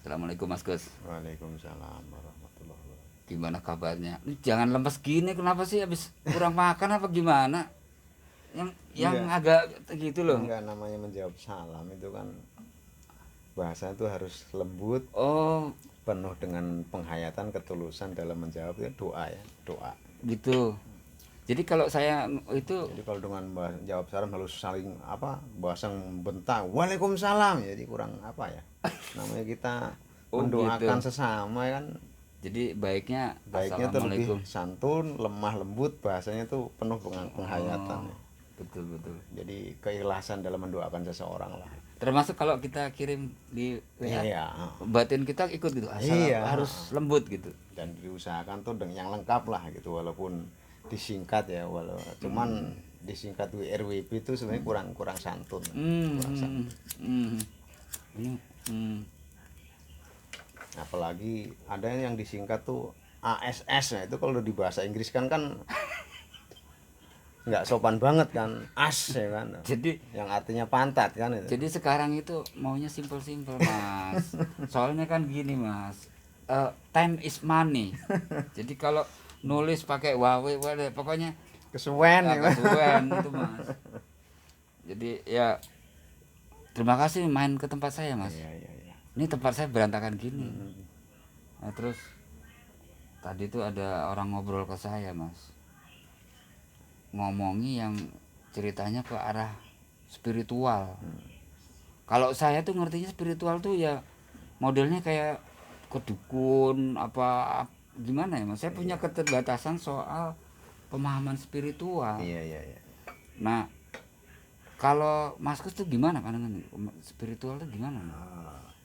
Assalamualaikum Mas Gus. Waalaikumsalam warahmatullahi wabarakatuh. Gimana kabarnya? Ini jangan lemes gini, kenapa sih? Habis kurang makan apa gimana? Yang Enggak, agak gitu loh. enggak namanya menjawab salam itu kan bahasa itu harus lembut, Oh, penuh dengan penghayatan, ketulusan dalam menjawab itu doa ya, doa. gitu. Jadi kalau saya itu Jadi kalau dengan jawab salam harus saling bahasa membentak, Waalaikumsalam, jadi kurang apa ya? Namanya kita oh mendoakan gitu. sesama kan Jadi baiknya baiknya tuh lebih Assalamualaikum. santun, lemah lembut, bahasanya tuh penuh dengan penghayatan Oh, ya. betul betul. Jadi keikhlasan dalam mendoakan seseorang lah. Termasuk kalau kita kirim di WA, Iya, batin kita ikut gitu. Asal iya, harus lembut gitu. dan diusahakan tuh dengan yang lengkap lah gitu, walaupun disingkat ya, cuman disingkat WRWB itu sebenarnya kurang kurang santun, Hmm, kurang hmm, santun. hmm. Ini, hmm. Apalagi ada yang disingkat tuh ASS, nah itu kalau di bahasa Inggris kan nggak sopan banget kan, as ya kan, Jadi yang artinya pantat kan itu. Jadi sekarang itu maunya simple-simple mas. Soalnya kan gini mas, time is money. Jadi kalau nulis pakai wawe, wawe pokoknya Kesuwen ya kan. kesuwen itu mas. Jadi ya terima kasih main ke tempat saya mas. Iya, iya, iya. Ini tempat saya berantakan gini. Mm. Nah, terus tadi tuh ada orang ngobrol ke saya mas, ngomongi yang ceritanya ke arah spiritual. Kalau saya tuh ngertinya spiritual tuh ya modelnya kayak kedukun apa gimana ya mas, saya punya keterbatasan soal pemahaman spiritual. Iya, iya, iya. Nah kalau Mas Kus tuh gimana pandangan spiritual tuh gimana Mas?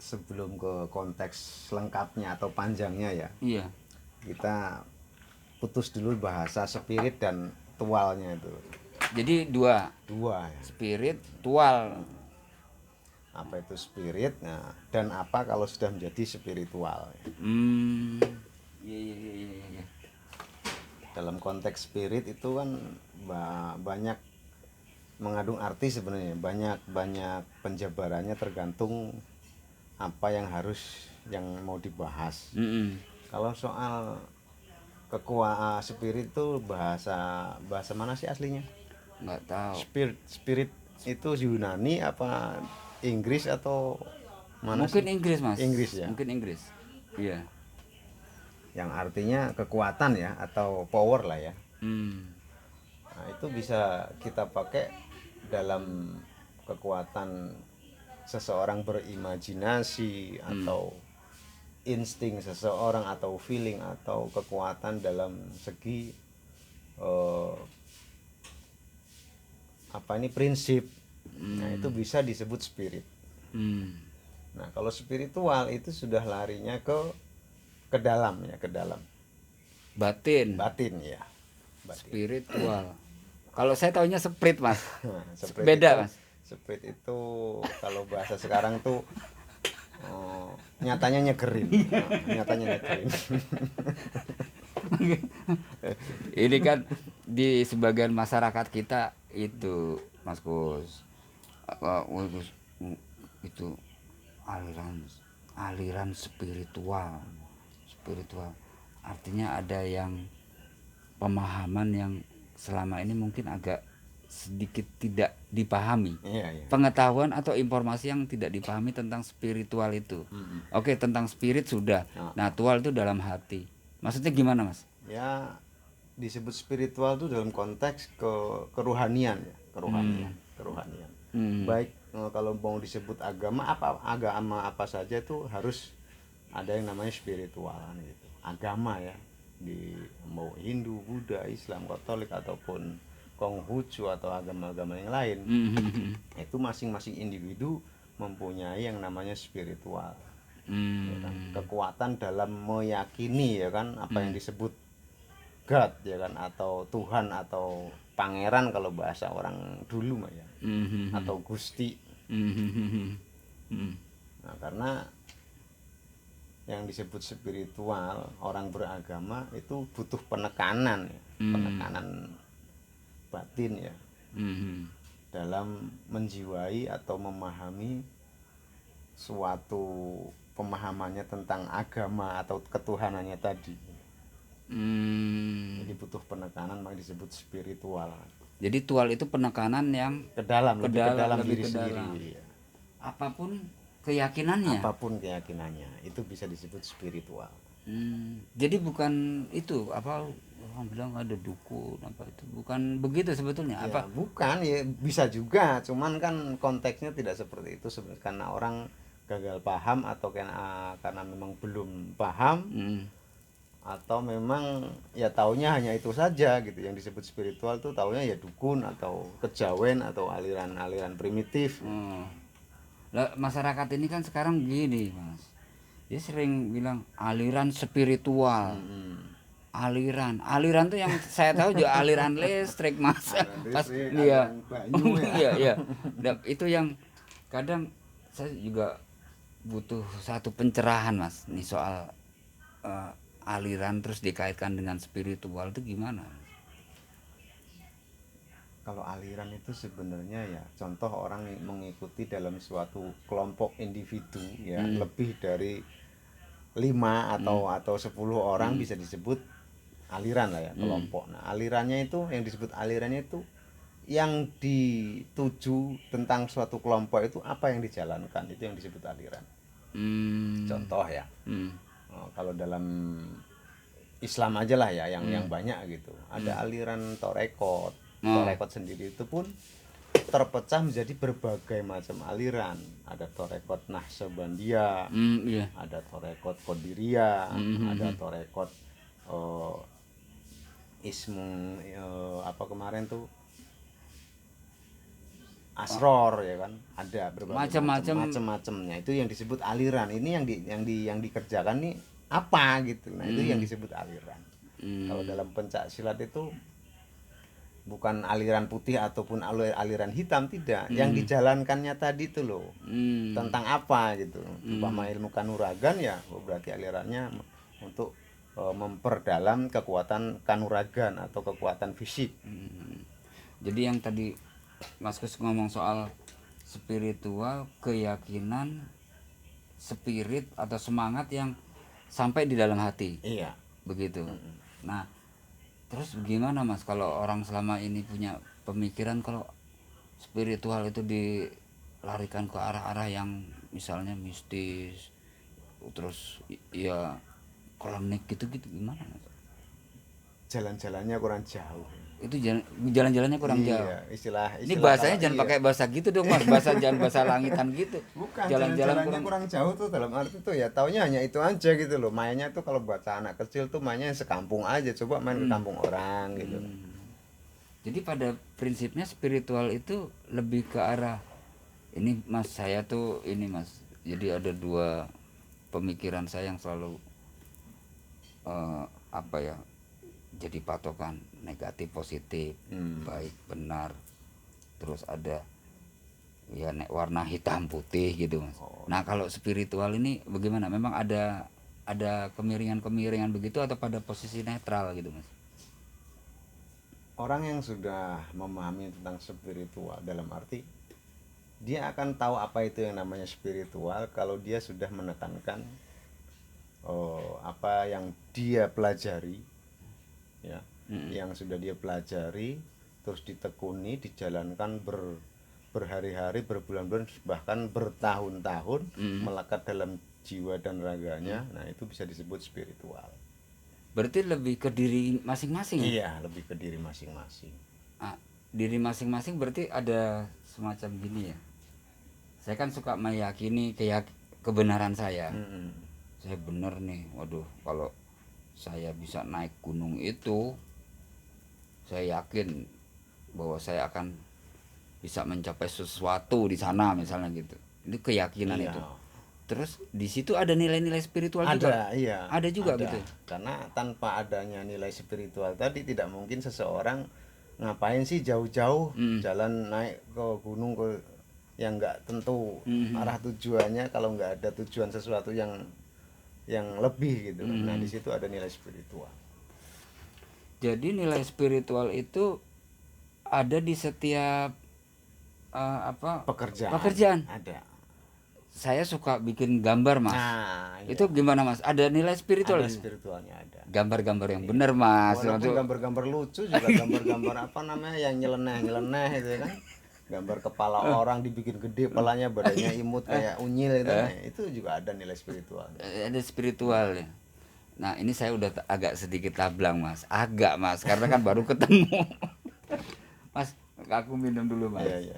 Sebelum ke konteks lengkapnya atau panjangnya ya, Iya, kita putus dulu bahasa spirit dan tualnya itu. jadi dua, Dua ya. spiritual. Apa itu spirit, nah, dan apa kalau sudah menjadi spiritual ya. Hmm, iya iya iya iya iya. Dalam konteks spirit itu kan banyak mengandung arti sebenarnya, banyak banyak penjabarannya tergantung apa yang mau dibahas. Mm-mm. Kalau soal spirit itu bahasa bahasa mana sih aslinya? Nggak tahu. Spirit itu Yunani apa Inggris atau mana Mungkin sih? Inggris Mas. Inggris ya. Mungkin Inggris. Iya. Yang artinya kekuatan ya atau power lah ya. Hmm. Nah, itu bisa kita pakai dalam kekuatan seseorang berimajinasi atau insting seseorang atau feeling atau kekuatan dalam segi eh, prinsip. Nah, itu bisa disebut spirit. Hmm. Nah, kalau spiritual itu sudah larinya ke dalam ya, ke dalam Batin. batin ya. Batin. Spiritual. Kalau saya taunya sprit Mas. Nah, Beda itu, Mas. Spirit itu kalau bahasa sekarang tuh nyatanya nyegerin. Nah, nyatanya nyegerin. Ini kan di sebagian masyarakat kita itu Mas Kus, itu aliran aliran spiritual. Spiritual artinya ada yang pemahaman yang selama ini mungkin agak sedikit tidak dipahami, Iya, iya. pengetahuan atau informasi yang tidak dipahami tentang spiritual itu. Oke, tentang spirit sudah. Nah, tual itu dalam hati. Maksudnya gimana Mas? Ya, disebut spiritual itu dalam konteks kerohanian ya, kerohanian. Baik kalau mau disebut agama apa saja itu harus ada yang namanya spiritual gitu. Agama ya, di mau Hindu, Buddha, Islam, Katolik ataupun Konghucu atau agama-agama yang lain. Itu masing-masing individu mempunyai yang namanya spiritual. Ya kan? Kekuatan dalam meyakini ya kan apa yang disebut God ya kan, atau Tuhan atau pangeran kalau bahasa orang dulu mah ya, atau Gusti. Nah, karena yang disebut spiritual orang beragama itu butuh penekanan ya, penekanan batin ya, dalam menjiwai atau memahami suatu pemahamannya tentang agama atau ketuhanannya tadi. Jadi butuh penekanan, makanya disebut spiritual. Jadi tual itu penekanan yang Ke dalam, lebih ke dalam lebih diri ke dalam. sendiri. Apapun keyakinannya. Apapun keyakinannya, itu bisa disebut spiritual. Jadi bukan itu apa orang bilang ada dukun apa itu, bukan begitu sebetulnya. Ya, Apa? bukan, ya bisa juga, cuman kan konteksnya tidak seperti itu karena orang gagal paham atau karena memang belum paham, atau memang ya taunya hanya itu saja gitu. Yang disebut spiritual tuh taunya ya dukun atau kejawen atau aliran-aliran primitif. Lah, masyarakat ini kan sekarang gini Mas, dia sering bilang aliran spiritual. Aliran tuh yang saya tahu juga aliran listrik Mas. Pas dia iya iya. Dan itu yang kadang saya juga butuh satu pencerahan Mas nih soal aliran terus dikaitkan dengan spiritual itu gimana? Kalau aliran itu sebenarnya ya contoh orang mengikuti dalam suatu kelompok individu ya, lebih dari 5 atau 10 orang bisa disebut aliran lah ya, kelompok. Nah, alirannya itu yang disebut alirannya itu yang dituju tentang suatu kelompok itu apa yang dijalankan, itu yang disebut aliran. Contoh ya. Kalau dalam Islam aja lah ya yang banyak gitu. Ada aliran Torekot. Torekot sendiri itu pun terpecah menjadi berbagai macam aliran. Ada Torekot Naqsabandiyah, ada Torekot Qadiriyah, ada Torekot apa kemarin tuh Asror ya kan, ada berbagai macam-macamnya. Itu yang disebut aliran. Ini yang dikerjakan nih apa gitu. Nah, itu yang disebut aliran. Kalau dalam pencak silat itu bukan aliran putih ataupun aliran hitam, tidak. Yang dijalankannya tadi itu loh. Tentang apa gitu. Umpama ilmu kanuragan ya berarti alirannya untuk memperdalam kekuatan kanuragan atau kekuatan fisik. Jadi yang tadi Mas Kus ngomong soal spiritual, keyakinan, spirit atau semangat yang sampai di dalam hati. Iya. Begitu. Nah, terus gimana Mas kalau orang selama ini punya pemikiran kalau spiritual itu dilarikan ke arah-arah yang misalnya mistis, terus ya klinik gitu-gitu, gimana Mas? Jalan-jalannya kurang jauh. Itu jalan-jalannya kurang jauh. Istilah Ini bahasanya jangan pakai bahasa gitu dong Mas, jangan bahasa langitan gitu. Bukan, jalan-jalannya kurang jauh tuh dalam arti tuh ya taunya hanya itu aja gitu loh. Mainnya tuh kalau bahasa anak kecil tuh mainnya sekampung aja, coba main ke kampung orang gitu. Jadi pada prinsipnya spiritual itu lebih ke arah ini Mas, saya tuh ini Mas. Jadi ada dua pemikiran saya yang selalu apa ya? Jadi patokan negatif positif, baik benar, terus ada ya warna hitam putih gitu Mas. Nah kalau spiritual ini bagaimana? Memang ada kemiringan begitu atau pada posisi netral gitu Mas? Orang yang sudah memahami tentang spiritual dalam arti dia akan tahu apa itu yang namanya spiritual kalau dia sudah menekankan apa yang dia pelajari ya, yang sudah dia pelajari terus ditekuni, dijalankan berhari-hari, berbulan-bulan, bahkan bertahun-tahun melekat dalam jiwa dan raganya. Nah, itu bisa disebut spiritual. Berarti lebih ke diri masing-masing. Iya, lebih ke diri masing-masing. Diri masing-masing berarti ada semacam gini ya. Saya kan suka meyakini kebenaran saya. Saya benar nih, waduh kalau saya bisa naik gunung itu, saya yakin bahwa saya akan bisa mencapai sesuatu di sana misalnya gitu. Ini keyakinan itu. Terus di situ ada nilai-nilai spiritual juga. Iya. Ada juga gitu. Karena tanpa adanya nilai spiritual tadi tidak mungkin seseorang ngapain sih jauh-jauh jalan naik ke gunung yang nggak tentu arah tujuannya kalau nggak ada tujuan sesuatu yang lebih gitu. Nah, di situ ada nilai spiritual. Jadi nilai spiritual itu ada di setiap pekerjaan. Ada. saya suka bikin gambar Mas. Nah, Itu gimana Mas? Ada nilai spiritual? ada spiritualnya ada. Gambar-gambar yang benar Mas. Walaupun gambar-gambar lucu juga gambar-gambar apa namanya yang nyeleneh itu kan. Gambar kepala orang dibikin gede, kepalanya badannya imut kayak unyil itu. Nah, itu juga ada nilai spiritual. Ada spiritual ya. Nah ini saya udah agak sedikit tablang Mas. Agak Mas, karena kan baru ketemu. Mas, aku minum dulu Mas. Iya.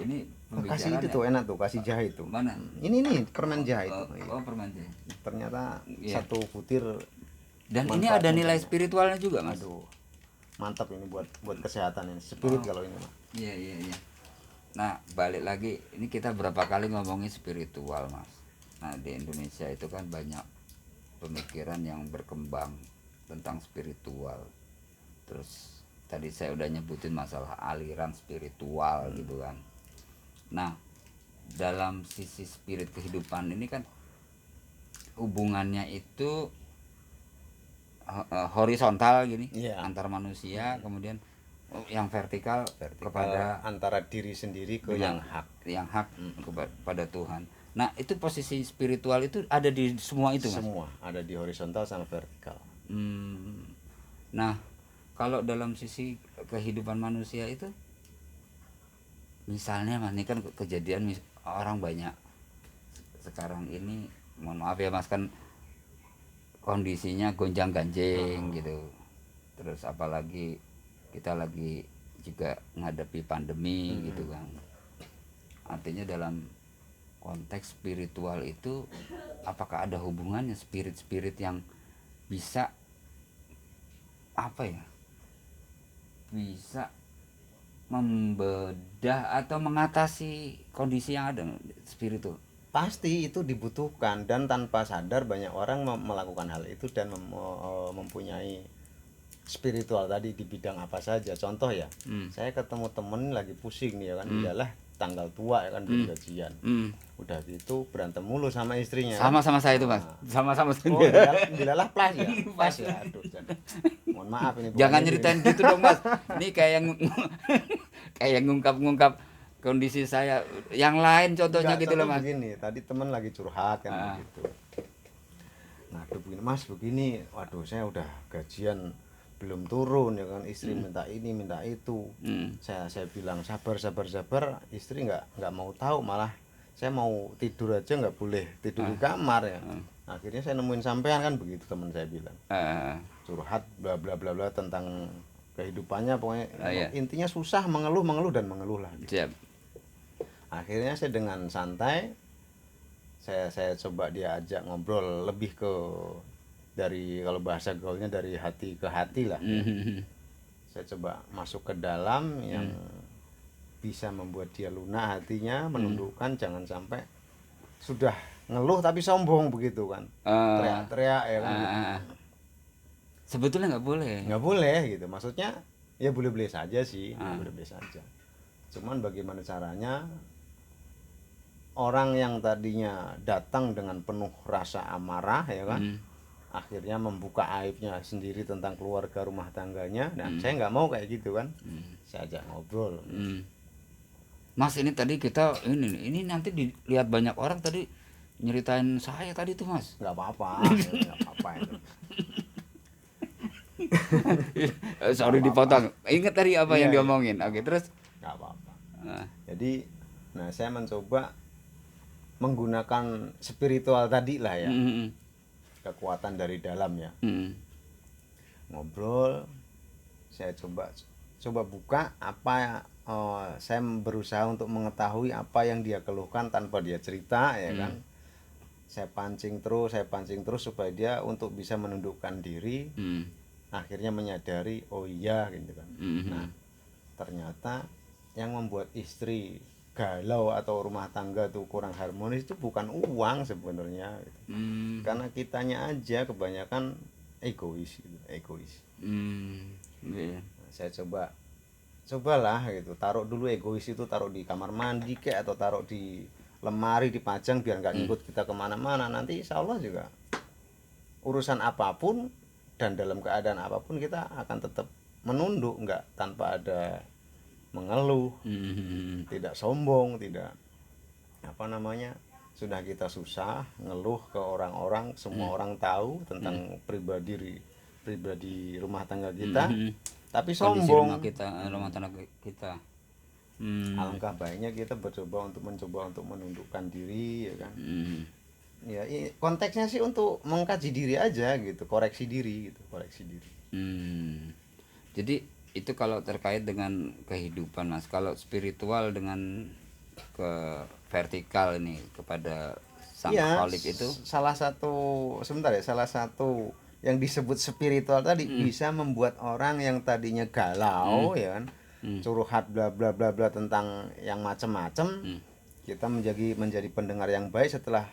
Ini Kasih itu tuh enak tuh, kasih jahe itu. Mana? Ini nih permen jahe itu. Permen jahe. Ternyata Iya. satu butir. Dan ini ada nilai spiritualnya juga Mas. Aduh, mantap ini buat kesehatan ini. Spirit kalau ini Mas. Iya. Nah balik lagi, ini kita berapa kali ngomongin spiritual Mas. Nah di Indonesia itu kan banyak pemikiran yang berkembang tentang spiritual. Terus tadi saya udah nyebutin masalah aliran spiritual gitu kan. Nah dalam sisi spirit kehidupan ini kan hubungannya itu horizontal gini, Iya. antar manusia, kemudian yang vertikal kepada antara diri sendiri ke yang hak. kepada Tuhan. Nah itu posisi spiritual itu ada di semua itu Mas? Semua ada di horizontal sama vertikal. Nah kalau dalam sisi kehidupan manusia itu, misalnya Mas, ini kan kejadian orang banyak sekarang ini, mohon maaf ya Mas, kan kondisinya gonjang ganjing gitu. Terus apalagi kita lagi juga menghadapi pandemi gitu kan. Artinya dalam konteks spiritual itu, apakah ada hubungannya spirit-spirit yang bisa apa ya, bisa membedah atau mengatasi kondisi yang ada spiritual? Pasti itu dibutuhkan, dan tanpa sadar banyak orang melakukan hal itu dan mempunyai spiritual tadi di bidang apa saja. Contoh ya, saya ketemu temen lagi pusing nih ya kan, iyalah tanggal tua ya kan, belum gajian. Udah gitu berantem mulu sama istrinya. Sama-sama saya itu Mas. Sama-sama saya. Oh, dilalah plus ya. Pas ya. Aduh, mohon maaf ini. Jangan nyeritain gitu dong Mas. Ini kayak ngungkap-ngungkap kondisi saya yang lain contohnya gitu loh Mas. Begini, tadi temen lagi curhat kan begitu. Nah, aduh begini Mas, begini. Waduh, saya udah gajian belum turun ya kan, istri minta ini minta itu. Saya bilang sabar, istri nggak mau tahu, malah saya mau tidur aja nggak boleh tidur di kamar ya. Akhirnya saya nemuin sampean kan begitu, teman saya bilang. Curhat bla bla bla bla tentang kehidupannya, pokoknya intinya susah, mengeluh dan mengeluh lah gitu. Akhirnya saya dengan santai saya coba dia ajak ngobrol lebih ke, dari kalau bahasa gaulnya dari hati ke hati lah. Saya coba masuk ke dalam yang bisa membuat dia lunak hatinya, menundukkan, jangan sampai sudah ngeluh tapi sombong begitu kan, teriak-teriak ya kan. Sebetulnya nggak boleh gitu, maksudnya ya boleh-boleh saja sih, boleh-boleh saja. Cuman bagaimana caranya orang yang tadinya datang dengan penuh rasa amarah ya kan, akhirnya membuka aibnya sendiri tentang keluarga rumah tangganya. Nah, saya nggak mau kayak gitu kan. Saya ajak ngobrol. Mas, ini tadi kita ini nanti dilihat banyak orang tadi nyeritain saya tadi tuh Mas. Nggak apa-apa, nggak apa-apa itu. Sorry dipotong. Ingat tadi apa yang diomongin. Oke, terus nggak apa-apa. Jadi, saya mencoba menggunakan spiritual tadi lah ya. Kekuatan dari dalam ya. Ngobrol, saya coba buka apa, saya berusaha untuk mengetahui apa yang dia keluhkan tanpa dia cerita ya kan. Saya pancing terus supaya dia untuk bisa menundukkan diri. Akhirnya menyadari, oh iya gitu kan. Nah, ternyata yang membuat istri galau atau rumah tangga tuh kurang harmonis itu bukan uang sebenarnya gitu. Karena kitanya aja kebanyakan egois gitu, Saya cobalah gitu, taruh dulu egois itu, taruh di kamar mandi kayak, atau taruh di lemari, dipajang biar nggak ngikut kita kemana-mana. Nanti insya Allah juga urusan apapun dan dalam keadaan apapun kita akan tetap menunduk, nggak tanpa ada mengeluh, tidak sombong, tidak sudah kita susah ngeluh ke orang-orang, semua orang tahu tentang pribadi rumah tangga kita, tapi Kondisi sombong. rumah tangga kita. Hmm. Alangkah baiknya kita mencoba untuk menundukkan diri, ya kan. Ya, konteksnya sih untuk mengkaji diri aja gitu, koreksi diri. Jadi itu kalau terkait dengan kehidupan, Mas. Kalau spiritual dengan ke vertikal ini kepada sang Iya, Khalik itu salah satu yang disebut spiritual tadi bisa membuat orang yang tadinya galau, ya kan, curhat bla bla bla bla tentang yang macam-macam, kita menjadi pendengar yang baik setelah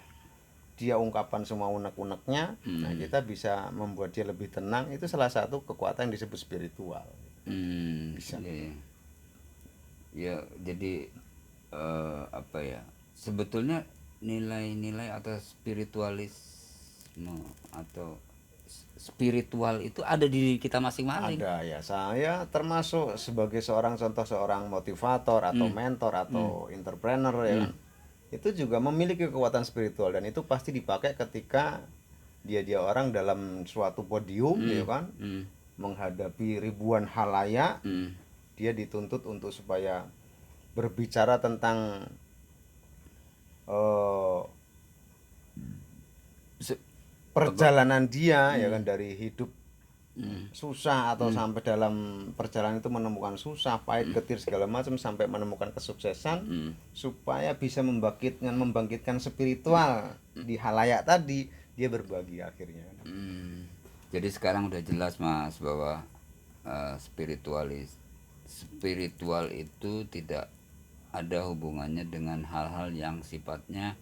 dia ungkapkan semua unek-uneknya. Nah, kita bisa membuat dia lebih tenang. Itu salah satu kekuatan yang disebut spiritual. Bisa. ya, ya, jadi apa ya? Sebetulnya nilai-nilai atau spiritualisme atau spiritual itu ada di diri kita masing-masing. Ada ya, saya termasuk sebagai seorang motivator atau mentor atau entrepreneur, ya kan. Itu juga memiliki kekuatan spiritual, dan itu pasti dipakai ketika dia orang dalam suatu podium, ya kan, menghadapi ribuan halayak. Dia dituntut untuk supaya berbicara tentang perjalanan dia, ya kan, dari hidup susah atau sampai dalam perjalanan itu menemukan susah, pahit, getir segala macam sampai menemukan kesuksesan, supaya bisa membangkitkan spiritual di halayak tadi, dia berbagi akhirnya. Jadi sekarang udah jelas, Mas, bahwa spiritual itu tidak ada hubungannya dengan hal-hal yang sifatnya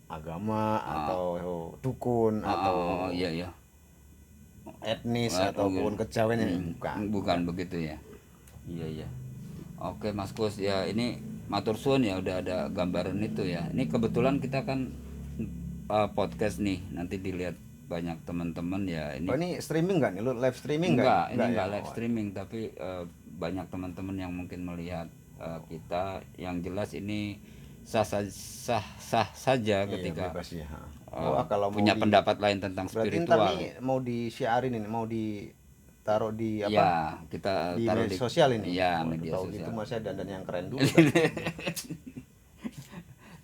agama atau dukun atau iya etnis ataupun kejawen, bukan begitu ya. Iya. Oke, Mas Kus, ya ini matur suwun ya, udah ada gambaran itu ya. Ini kebetulan kita kan podcast nih, nanti dilihat banyak teman-teman ya. Ini streaming nggak nih, lu live streaming nggak? Ini enggak live streaming, tapi banyak teman-teman yang mungkin melihat kita. Yang jelas ini sah saja ketika bebas ya. kalau punya pendapat lain tentang spiritual. Berarti mau di-sharein ini, mau ditaruh di apa? Ya, kita di taruh media sosial ini. Ya, media sosial. sosial. Gitu masih dandan yang keren dulu.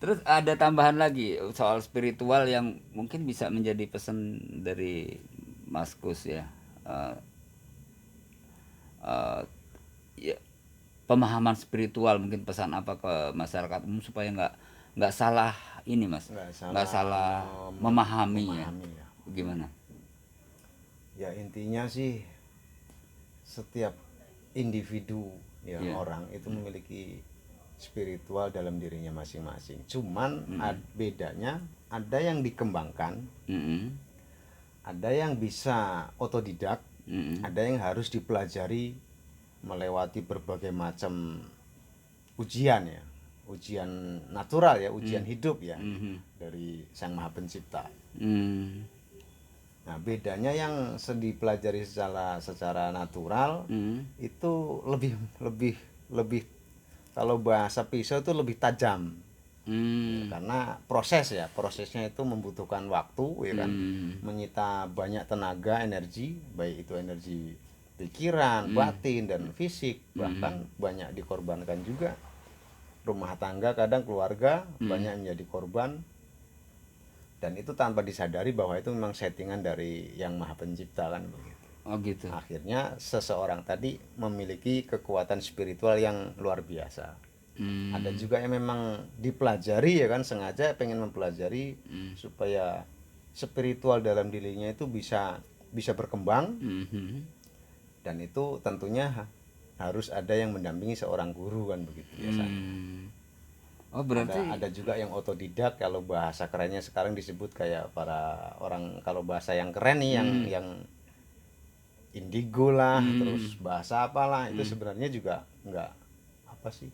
Terus ada tambahan lagi soal spiritual yang mungkin bisa menjadi pesan dari Mas Kus ya. Ya, pemahaman spiritual, mungkin pesan apa ke masyarakat umum supaya nggak salah ini, Mas, nggak salah memahami ya. Gimana ya, intinya sih setiap individu orang itu memiliki spiritual dalam dirinya masing-masing, cuman bedanya ada yang dikembangkan, ada yang bisa otodidak, ada yang harus dipelajari melewati berbagai macam ujian ya, ujian natural ya, ujian hidup ya, dari Sang Maha Pencipta. Nah, bedanya yang dipelajari secara natural itu lebih kalau bahasa pisau itu lebih tajam. Ya, karena prosesnya itu membutuhkan waktu, ya kan, menyita banyak tenaga, energi, baik itu energi pikiran, batin dan fisik, bahkan banyak dikorbankan juga. Rumah tangga, kadang keluarga banyak menjadi korban, dan itu tanpa disadari bahwa itu memang settingan dari Yang Maha Pencipta, kan begitu. Oh gitu. Akhirnya seseorang tadi memiliki kekuatan spiritual yang luar biasa. Ada juga yang memang dipelajari, ya kan, sengaja pengen mempelajari supaya spiritual dalam dirinya itu bisa berkembang. Dan itu tentunya harus ada yang mendampingi seorang guru, kan begitu biasanya. Oh, berarti ada juga yang otodidak, kalau bahasa kerennya sekarang disebut kayak para orang, kalau bahasa yang keren nih yang indigo lah, terus bahasa apalah, itu sebenarnya juga enggak apa sih,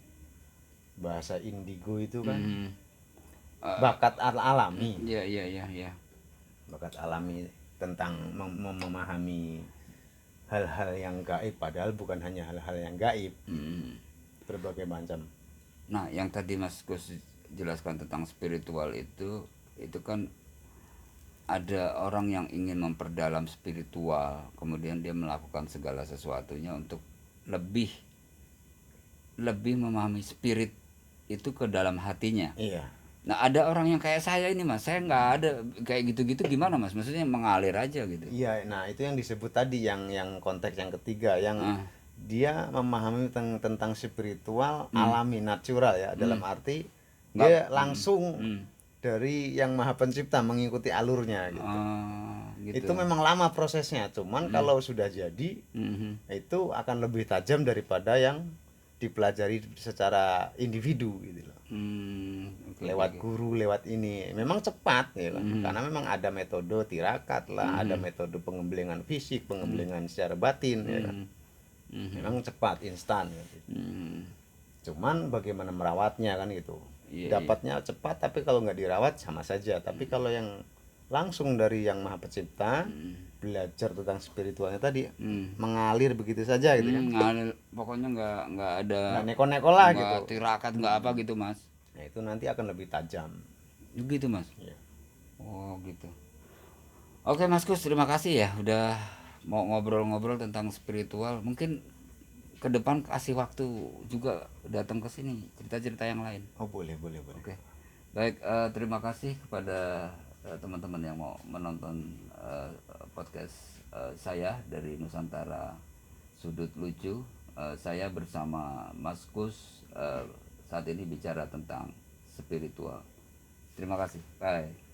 bahasa indigo itu kan bakat alami. Iya. Bakat alami tentang memahami hal-hal yang gaib, padahal bukan hanya hal-hal yang gaib, berbagai macam. Nah, yang tadi Mas Gus jelaskan tentang spiritual itu kan ada orang yang ingin memperdalam spiritual, kemudian dia melakukan segala sesuatunya untuk lebih memahami spirit itu ke dalam hatinya. Iya. Nah, ada orang yang kayak saya ini Mas, saya nggak ada kayak gitu-gitu, gimana Mas? Maksudnya mengalir aja gitu. Iya, nah itu yang disebut tadi yang konteks yang ketiga yang Ah. dia memahami tentang spiritual alami natural ya, dalam arti Nggak- dia langsung Hmm. dari yang Maha Pencipta mengikuti alurnya gitu. Gitu. Itu memang lama prosesnya, cuman kalau sudah jadi Mhm. itu akan lebih tajam daripada yang dipelajari secara individu gitu loh. Oke, Lewat oke. guru, lewat ini memang cepat ya kan? Karena memang ada metode tirakat lah, ada metode pengembelengan fisik, pengembelengan secara batin ya kan. Memang cepat, instan gitu. Cuman bagaimana merawatnya kan gitu. Iya, Dapatnya cepat, tapi kalau nggak dirawat sama saja. Tapi kalau yang langsung dari yang Maha Pencipta, belajar tentang spiritualnya tadi, mengalir begitu saja gitu kan. Ngalir, pokoknya nggak ada Nggak neko-neko lah nggak gitu. tirakat, nggak apa gitu Mas. Nah itu nanti akan lebih tajam. Gitu Mas. Ya. Oh gitu. Oke Mas Kus, terima kasih ya udah mau ngobrol-ngobrol tentang spiritual. Mungkin ke depan kasih waktu juga datang ke sini cerita-cerita yang lain. Oh boleh, boleh, boleh. Oke. Baik, terima kasih kepada teman-teman yang mau menonton podcast saya dari Nusantara Sudut Lucu. Saya bersama Mas Kus saat ini bicara tentang spiritual. Terima kasih. Bye.